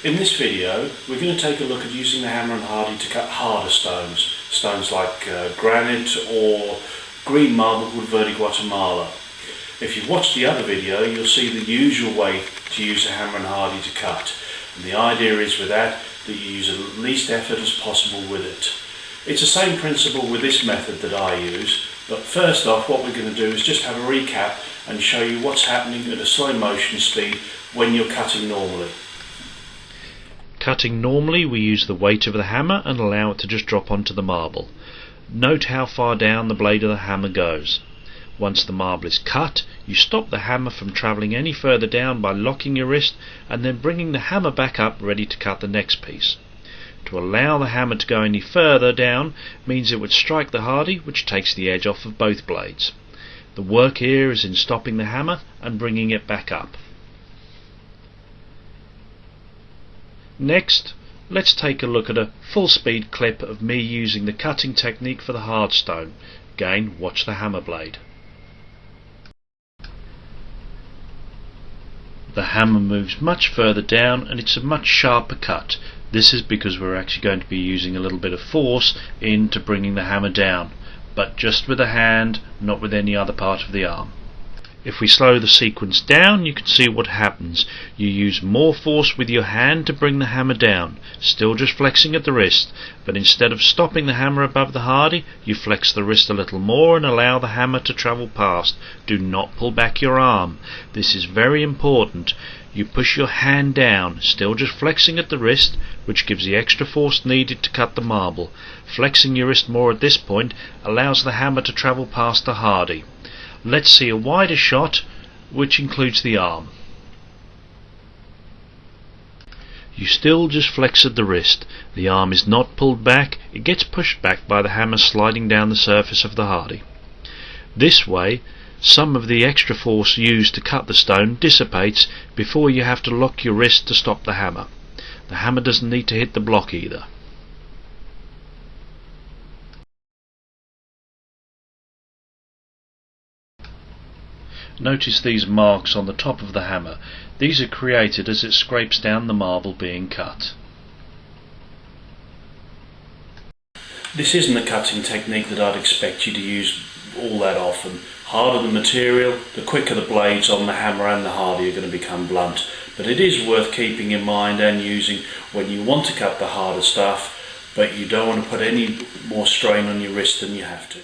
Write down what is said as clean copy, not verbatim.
In this video we're going to take a look at using the hammer and hardie to cut harder stones like granite or green marble called Verde Guatemala. If you've watched the other video you'll see the usual way to use a hammer and hardie to cut, and the idea is with that you use the least effort as possible with it. It's the same principle with this method that I use, but first off what we're going to do is just have a recap and show you what's happening at a slow motion speed when you're cutting normally. Cutting normally, we use the weight of the hammer and allow it to just drop onto the marble. Note how far down the blade of the hammer goes. Once the marble is cut, you stop the hammer from travelling any further down by locking your wrist and then bringing the hammer back up ready to cut the next piece. To allow the hammer to go any further down means it would strike the hardie, which takes the edge off of both blades. The work here is in stopping the hammer and bringing it back up. Next, let's take a look at a full speed clip of me using the cutting technique for the hard stone. Again, watch the hammer blade. The hammer moves much further down and it's a much sharper cut. This is because we're actually going to be using a little bit of force into bringing the hammer down, but just with the hand, not with any other part of the arm. If we slow the sequence down, you can see what happens. You use more force with your hand to bring the hammer down, still just flexing at the wrist, but instead of stopping the hammer above the hardie, you flex the wrist a little more and allow the hammer to travel past. Do not pull back your arm. This is very important. You push your hand down, still just flexing at the wrist, which gives the extra force needed to cut the marble. Flexing your wrist more at this point allows the hammer to travel past the hardie. Let's see a wider shot which includes the arm. You still just flex at the wrist. The arm is not pulled back, it gets pushed back by the hammer sliding down the surface of the hardie. This way, some of the extra force used to cut the stone dissipates before you have to lock your wrist to stop the hammer. The hammer doesn't need to hit the block either. Notice these marks on the top of the hammer. These are created as it scrapes down the marble being cut. This isn't a cutting technique that I'd expect you to use all that often. Harder the material, the quicker the blades on the hammer and the hardie are going to become blunt. But it is worth keeping in mind and using when you want to cut the harder stuff, but you don't want to put any more strain on your wrist than you have to.